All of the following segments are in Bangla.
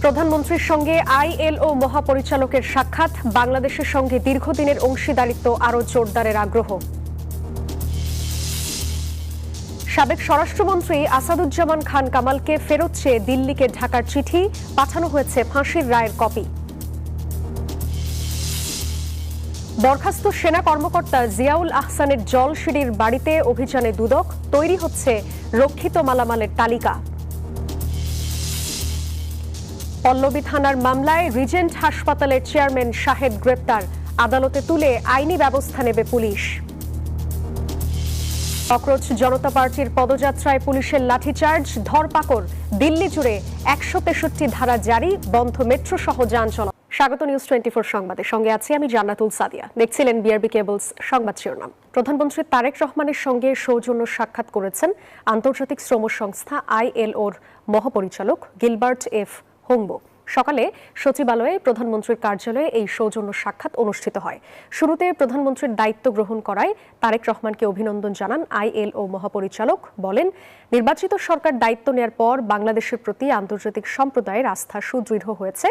প্রধানমন্ত্রীর সঙ্গে আইএলও মহাপরিচালকের সাক্ষাৎ, বাংলাদেশের সঙ্গে দীর্ঘদিনের অংশীদারিত্ব আরও জোরদারের আগ্রহ। সাবেক স্বরাষ্ট্রমন্ত্রী আসাদুজ্জামান খান কামালকে ফেরত চেয়ে দিল্লিকে ঢাকার চিঠি পাঠানো হয়েছে, ফাঁসির রায়ের কপি। বরখাস্ত সেনা কর্মকর্তা জিয়াউল আহসানের জলসিঁড়ির বাড়িতে অভিযানে দুদক, তৈরি হচ্ছে রক্ষিত মালামালের তালিকা। পল্লবী থানার মামলায় রিজেন্ট হাসপাতালের চেয়ারম্যান শাহেদ গ্রেপ্তার, আদালতে তুলে আইনি ব্যবস্থা নেবে পুলিশ। ককরোচ জনতা পার্টির পদযাত্রায় পুলিশের লাঠিচার্জ, ধরপাকড়, দিল্লি জুড়ে ১৬৩ ধারা জারি, বন্ধ মেট্রো সহ যান চলাচল। স্বাগত নিউজ 24 সংবাদে, সঙ্গে আছি আমি জান্নাতুল সাদিয়া। দেখছিলেন বিআরবি কেবলস সংবাদ শিরোনাম। প্রধানমন্ত্রী তারেক রহমানের সঙ্গে সৌজন্য সাক্ষাৎ করেছেন আন্তর্জাতিক শ্রম সংস্থা আইএলওর মহাপরিচালক গিলবার্ট এফ হোংবো। সকালে সচিবালয়ে প্রধানমন্ত্রীর কার্যালয়ে এই সৌজন্য সাক্ষাৎ অনুষ্ঠিত হয়। শুরুতে প্রধানমন্ত্রীর দায়িত্ব গ্রহণ করায় তারেক রহমানকে অভিনন্দন জানান আইএলও মহাপরিচালক। বলেন, নির্বাচিত সরকার দায়িত্ব নেয়ার পর বাংলাদেশের প্রতি আন্তর্জাতিক সম্প্রদায়ের আস্থা সুদৃঢ় হয়েছে।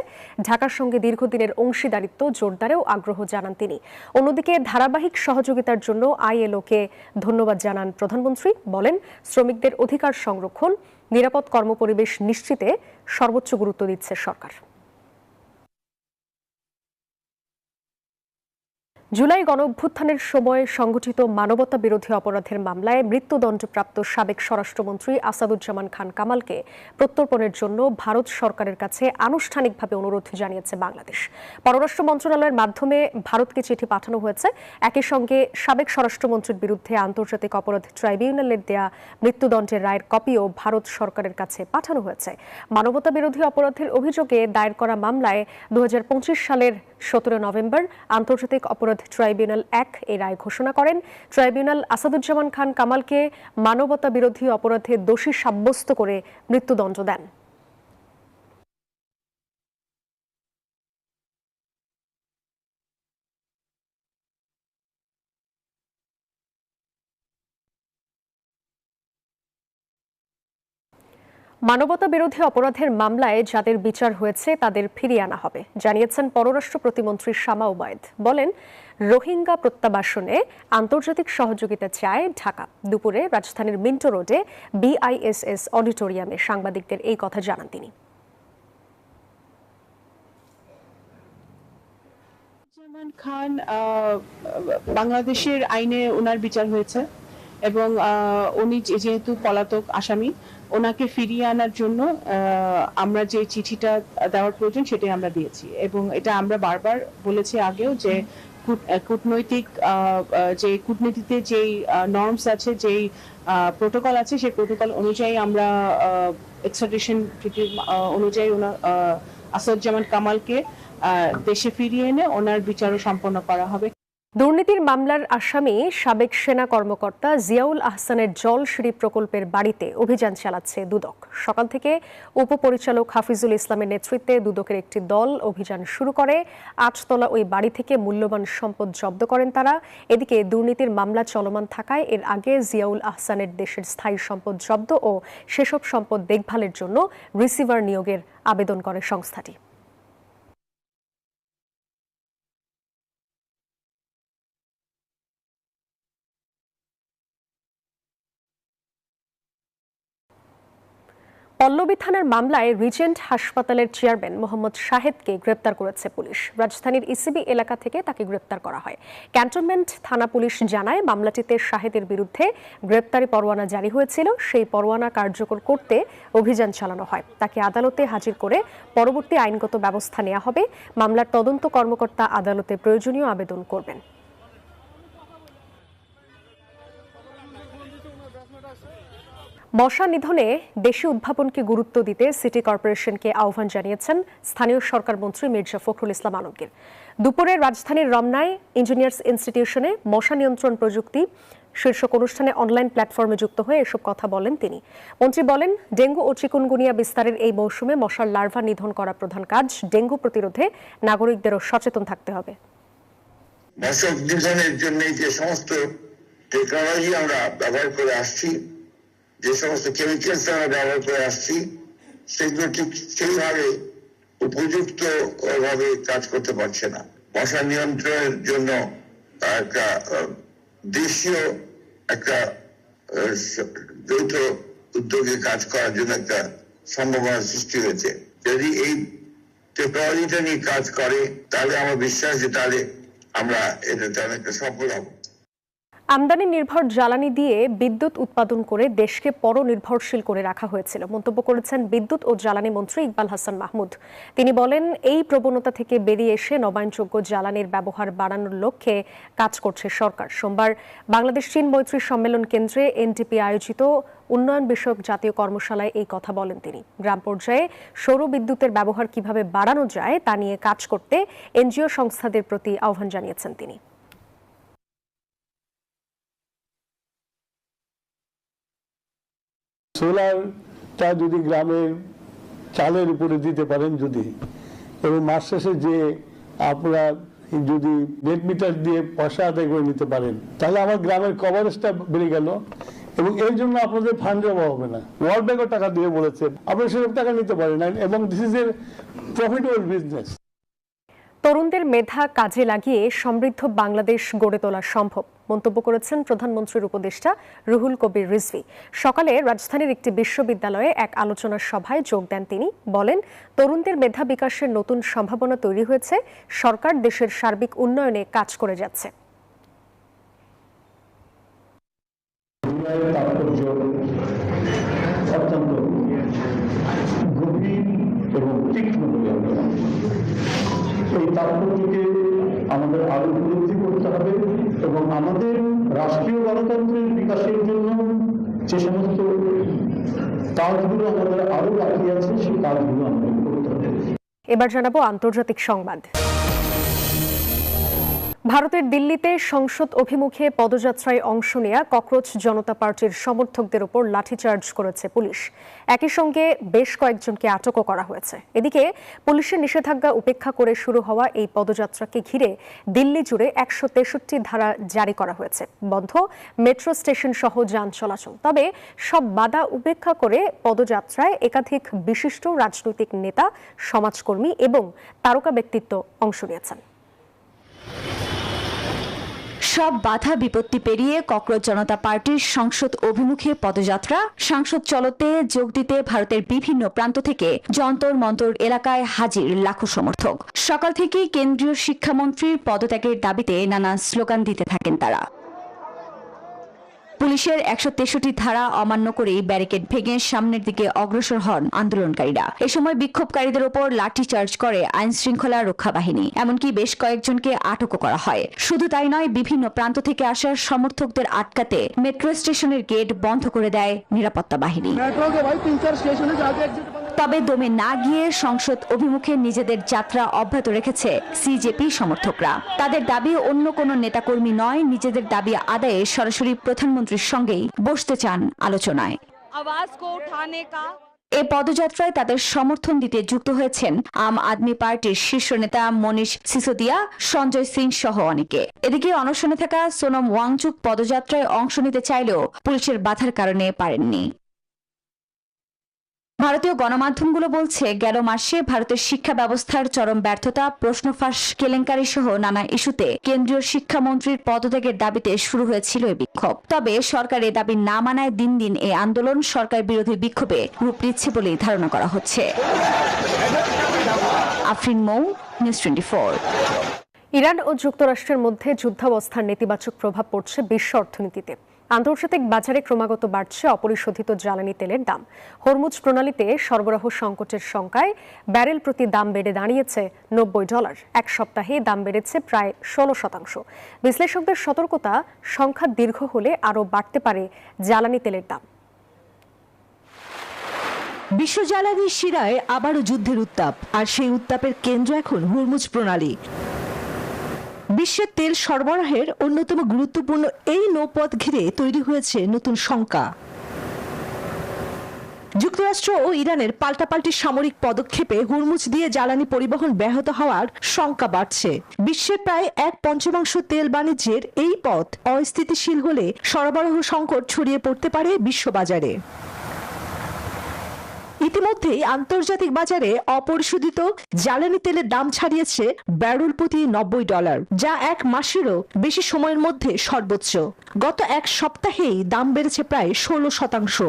ঢাকার সঙ্গে দীর্ঘদিনের অংশীদারিত্ব জোরদারেও আগ্রহ জানান তিনি। অন্যদিকে ধারাবাহিক সহযোগিতার জন্য আইএলওকে ধন্যবাদ জানান প্রধানমন্ত্রী। বলেন, শ্রমিকদের অধিকার সংরক্ষণ, নিরাপদ কর্মপরিবেশ নিশ্চিতে সর্বোচ্চ গুরুত্ব দিচ্ছে সরকার। জুলাই গণঅভ্যুত্থানের সময় সংগঠিত মানবতা বিরোধী অপরাধের মামলায় মৃত্যুদণ্ডপ্রাপ্ত সাবেক স্বরাষ্ট্রমন্ত্রী আসাদুজ্জামান খান কামালকে প্রত্যর্পণের জন্য ভারত সরকারের কাছে আনুষ্ঠানিকভাবে অনুরোধ জানিয়েছে বাংলাদেশ। পররাষ্ট্র মন্ত্রণালয়ের মাধ্যমে ভারতকে চিঠি পাঠানো হয়েছে। একই সঙ্গে সাবেক স্বরাষ্ট্রমন্ত্রীর বিরুদ্ধে আন্তর্জাতিক অপরাধ ট্রাইব্যুনালের দেয়া মৃত্যুদণ্ডের রায়ের কপিও ভারত সরকারের কাছে পাঠানো হয়েছে। মানবতা বিরোধী অপরাধের অভিযোগে দায়ের করা মামলায় 2025 সালের 17 নভেম্বর আন্তর্জাতিক অপরাধ ট্রাইব্যুনাল 1 এই রায় ঘোষণা করেন। ট্রাইব্যুনাল আসাদুজ্জামান খান কামালকে মানবতা বিরোধী অপরাধে দোষী সাব্যস্ত করে মৃত্যুদণ্ড দেন। মানবতা বিরোধী অপরাধের মামলায় যাদের বিচার হয়েছে তাদের ফিরিয়ে আনা হবে, জানিয়েছেন পররাষ্ট্র প্রতিমন্ত্রী শামা ওবায়দ। বলেন, রোহিঙ্গা প্রত্যাবাসনে আন্তর্জাতিক সহযোগিতা চায় ঢাকা। দুপুরে রাজধানীর মিন্টো রোডে বিআইএসএস অডিটোরিয়ামে সাংবাদিকদের এই কথা জানান তিনি। আসাদুজ্জামান খান বাংলাদেশের আইনে ওনার বিচার হয়েছে এবং উনি যেহেতু পলাতক আসামি, ওনাকে ফিরিয়ে আনার জন্য আমরা যে চিঠিটা দেওয়ার প্রয়োজন সেটাই আমরা দিয়েছি। এবং এটা আমরা বারবার বলেছি আগেও যে কূটনৈতিক যে কূটনীতিতে যেই নর্মস আছে, যেই প্রোটোকল আছে, সেই প্রোটোকল অনুযায়ী আমরা এক্সট্রাডিশন ট্রিটি অনুযায়ী আসাদুজ্জামান কামালকে দেশে ফিরিয়ে এনে ওনার বিচারও সম্পন্ন করা হবে। দুর্নীতির মামলার আসামি সাবেক সেনা কর্মকর্তা জিয়াউল আহসানের জলসিঁড়ি প্রকল্পের বাড়িতে অভিযান চালাচ্ছে দুদক। সকাল থেকে উপপরিচালক হাফিজুল ইসলামের নেতৃত্বে দুদকের একটি দল অভিযান শুরু করে। 8 তলা ওই বাড়ি থেকে মূল্যবান সম্পদ জব্দ করেন তারা। এদিকে দুর্নীতির মামলা চলমান থাকায় এর আগে জিয়াউল আহসানের দেশের স্থায়ী সম্পদ জব্দ ও সেসব সম্পদ দেখভালের জন্য রিসিভার নিয়োগের আবেদন করে সংস্থাটি। পল্লবী থানার মামলায় রিজেন্ট হাসপাতালের চেয়ারম্যান মোহাম্মদ শাহেদকে গ্রেপ্তার করেছে পুলিশ। রাজধানীর ইসিবি এলাকা থেকে তাকে গ্রেপ্তার করা হয়। ক্যান্টনমেন্ট থানা পুলিশ জানায়, মামলাটিতে শাহেদের বিরুদ্ধে গ্রেপ্তারি পরোয়ানা জারি হয়েছিল। সেই পরোয়ানা কার্যকর করতে অভিযান চালানো হয়। তাকে আদালতে হাজির করে পরবর্তী আইনগত ব্যবস্থা নেওয়া হবে। মামলার তদন্ত কর্মকর্তা আদালতে প্রয়োজনীয় আবেদন করবেন। মশা নিধনে দেশি উদ্ভাবনকে গুরুত্ব দিতে সিটি কর্পোরেশনকে আহ্বান জানিয়েছেন স্থানীয় সরকার মন্ত্রী মির্জা ফখরুল ইসলাম আলমগীর। দুপুরে রাজধানীর রমনায় ইঞ্জিনিয়ার্স ইনস্টিটিউশনে মশা নিয়ন্ত্রণ প্রযুক্তি শীর্ষক অনুষ্ঠানে অনলাইন প্ল্যাটফর্মে যুক্ত হয়ে এসব কথা বলেন তিনি। মন্ত্রী বলেন, ডেঙ্গু ও চিকুনগুনিয়া বিস্তারের এই মৌসুমে মশার লার্ভা নিধন করা প্রধান কাজ। ডেঙ্গু প্রতিরোধে নাগরিকদেরও সচেতন থাকতে হবে। মশক নিধনের জন্য যে সমস্ত টেকনোলজি আমরা ব্যবহার করে আসছি, যে সমস্ত কেমিক্যালস আমরা ব্যবহার করে আসছি, সেগুলো ঠিক সেইভাবে উপযুক্ত ভাবে কাজ করতে পারছে না। মশা নিয়ন্ত্রণের জন্য একটা দেশীয় একটা যৌথ উদ্যোগে কাজ করার জন্য একটা সম্ভাবনা সৃষ্টি হয়েছে। যদি এই টেকনোলজিটা নিয়ে কাজ করে তাহলে আমার বিশ্বাস যে তাহলে আমরা এটাতে অনেকটা সফল হব। আমদানি নির্ভর জ্বালানি দিয়ে বিদ্যুৎ উৎপাদন করে দেশকে পরনির্ভরশীল করে রাখা হয়েছিল মন্তব্য করেছেন বিদ্যুৎ ও জ্বালানি মন্ত্রী ইকবাল হাসান মাহমুদ। তিনি বলেন, এই প্রবণতা থেকে বেরিয়ে এসে নবায়নযোগ্য জ্বালানির ব্যবহার বাড়ানোর লক্ষ্যে কাজ করছে সরকার। সোমবার বাংলাদেশ চীন মৈত্রী সম্মেলন কেন্দ্রে এনডিপি আয়োজিত উন্নয়ন বিষয়ক জাতীয় কর্মশালায় এই কথা বলেন তিনি। গ্রাম পর্যায়ে সৌর বিদ্যুতের ব্যবহার কিভাবে বাড়ানো যায় তা নিয়ে কাজ করতে এনজিও সংস্থাদের প্রতি আহ্বান জানিয়েছেন তিনি। সোলারটা যদি গ্রামের চালের উপরে দিতে পারেন যদি, এবং মাস শেষে যে আপনারা যদি নেট মিটার দিয়ে পয়সা আদায় করে নিতে পারেন, তাহলে আমার গ্রামের কভারেজটা বেড়ে গেল এবং এর জন্য আপনাদের ফান্ডের অভাব হবে না। ওয়ার্ল্ড ব্যাংকও টাকা দিয়ে বলেছে আপনারা সেসব টাকা নিতে পারেন এবং this is a profitable business. তরুণদের মেধা কাজে লাগিয়ে সমৃদ্ধ বাংলাদেশ গড়ে তোলা সম্ভব মন্তব্য করেছেন প্রধানমন্ত্রীর উপদেষ্টা রুহুল কবির রিজভী। সকালে রাজধানীর একটি বিশ্ববিদ্যালয়ে এক আলোচনা সভায় যোগ দেন তিনি। বলেন, তরুণদের মেধা বিকাশের নতুন সম্ভাবনা তৈরি হয়েছে, সরকার দেশের সার্বিক উন্নয়নে কাজ করে যাচ্ছে। এই তাৎপর্যকে আমাদের আরো উপলব্ধি করতে হবে এবং আমাদের রাষ্ট্রীয় গণতন্ত্রের বিকাশের জন্য যে সমস্ত কাজগুলো আমাদের আরো বাকি আছে সেই কাজগুলো আমাদের করতে হবে। এবার জানাবো আন্তর্জাতিক সংবাদ। ভারতের দিল্লিতে সংসদ অভিমুখে পদযাত্রায় অংশ নেয়া ককরোচ জনতা পার্টির সমর্থকদের উপর লাঠিচার্জ করেছে পুলিশ। একই সঙ্গে বেশ কয়েকজনকে আটকও করা হয়েছে। এদিকে পুলিশের নিষেধাজ্ঞা উপেক্ষা করে শুরু হওয়া এই পদযাত্রাকে ঘিরে দিল্লি জুড়ে 163 ধারা জারি করা হয়েছে। বন্ধ মেট্রো স্টেশন সহ যান চলাচল। তবে সব বাধা উপেক্ষা করে পদযাত্রায় একাধিক বিশিষ্ট রাজনৈতিক নেতা, সমাজকর্মী এবং তারকা ব্যক্তিত্ব অংশ নিয়েছেন। সব বাধা বিপত্তি পেরিয়ে ককরোচ জনতা পার্টির সংসদ অভিমুখে পদযাত্রা। সংসদ চলতে যোগ দিতে ভারতের বিভিন্ন প্রান্ত থেকে যন্তর মন্তর এলাকায় হাজির লাখো সমর্থক। সকাল থেকেই কেন্দ্রীয় শিক্ষামন্ত্রীর পদত্যাগের দাবিতে নানা স্লোগান দিতে থাকেন তারা। পুলিশের 163 ধারা অমান্য করেই ব্যারিকেড ভেঙে সামনের দিকে অগ্রসর হন আন্দোলনকারীরা। এ সময় বিক্ষোভকারীদের ওপর লাঠিচার্জ করে আইন শৃঙ্খলা রক্ষা বাহিনী। এমনকি বেশ কয়েকজনকে আটকও করা হয়। শুধু তাই নয়, বিভিন্ন প্রান্ত থেকে আসা সমর্থকদের আটকাতে মেট্রো স্টেশনের গেট বন্ধ করে দেয় নিরাপত্তা বাহিনী। তবে দমে না গিয়ে সংসদ অভিমুখে নিজেদের যাত্রা অব্যাহত রেখেছে সিজেপি সমর্থকরা। তাদের দাবি অন্য কোনো নেতাকর্মী নয়, নিজেদের দাবি আদায়ে সরাসরি প্রধানমন্ত্রীর সঙ্গেই বসতে চান আলোচনায়। এ পদযাত্রায় তাদের সমর্থন দিতে যুক্ত হয়েছেন আম আদমি পার্টির শীর্ষ নেতা মনীষ সিসোদিয়া, সঞ্জয় সিং সহ অনেকে। এদিকে অনশনে থাকা সোনম ওয়াংচুক পদযাত্রায় অংশ নিতে চাইলেও পুলিশের বাধার কারণে পারেননি। ভারতীয় গণমাধ্যমগুলো বলছে, গেল মাসে ভারতের শিক্ষা ব্যবস্থার চরম ব্যর্থতা, প্রশ্ন ফাঁস, কেলেঙ্কারি সহ নানা ইস্যুতে কেন্দ্রীয় শিক্ষামন্ত্রীর পদত্যাগের দাবিতে শুরু হয়েছিল এই বিক্ষোভ। তবে সরকার এ দাবি না মানায় দিন দিন এই আন্দোলন সরকার বিরোধী বিক্ষোভে রূপ নিচ্ছে বলেই ধারণা করা হচ্ছে। আফরিন মৌ, নিউজ 24। ইরান ও যুক্তরাষ্ট্রের মধ্যে যুদ্ধাবস্থার নেতিবাচক প্রভাব পড়ছে বিশ্ব অর্থনীতিতে। আন্তর্জাতিক বাজারে ক্রমাগত বাড়ছে অপরিশোধিত জ্বালানি তেলের দাম। হরমুজ প্রণালীতে সরবরাহ সংকটের শঙ্কায় ব্যারেল প্রতি দাম বেড়ে দাঁড়িয়েছে $90। এক সপ্তাহে দাম বেড়েছে প্রায় 16%। বিশ্লেষকদের সতর্কতা, সংখ্যা দীর্ঘ হলে আরও বাড়তে পারে জ্বালানি তেলের দাম। বিশ্ব জ্বালানি শিরায় আবারও যুদ্ধের উত্তাপ, আর সেই উত্তাপের কেন্দ্র এখন হরমুজ প্রণালী। বিশ্বের তেল সরবরাহের অন্যতম গুরুত্বপূর্ণ এই নৌপথ ঘিরে তৈরি হয়েছে নতুন শঙ্কা। যুক্তরাষ্ট্র ও ইরানের পাল্টাপাল্টি সামরিক পদক্ষেপে হরমুজ দিয়ে জ্বালানি পরিবহন ব্যাহত হওয়ার শঙ্কা বাড়ছে। বিশ্বের প্রায় 1/5 তেল বাণিজ্যের এই পথ অস্থিতিশীল হলে সরবরাহ সংকট ছড়িয়ে পড়তে পারে বিশ্ববাজারে। ইতিমধ্যেই আন্তর্জাতিক বাজারে অপরিশোধিত জ্বালানি তেলের দাম ছাড়িয়েছে ব্যারেল প্রতি $90, যা এক মাসেরও বেশি সময়ের মধ্যে সর্বোচ্চ। গত এক সপ্তাহেই দাম বেড়েছে প্রায় 16%।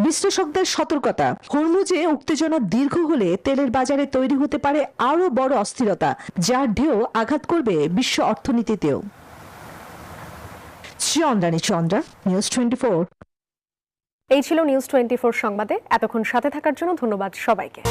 বিশ্লেষকদের সতর্কতা, হরমুজে উত্তেজনা দীর্ঘ হলে তেলের বাজারে তৈরি হতে পারে আরো বড় অস্থিরতা, যার ঢেউ আঘাত করবে বিশ্ব অর্থনীতিতেও। চন্দ্রানী চন্দ্রা, নিউজ 24। এই ছিল নিউজ 24 সংবাদে এতক্ষণ সাথে থাকার জন্য ধন্যবাদ সবাইকে।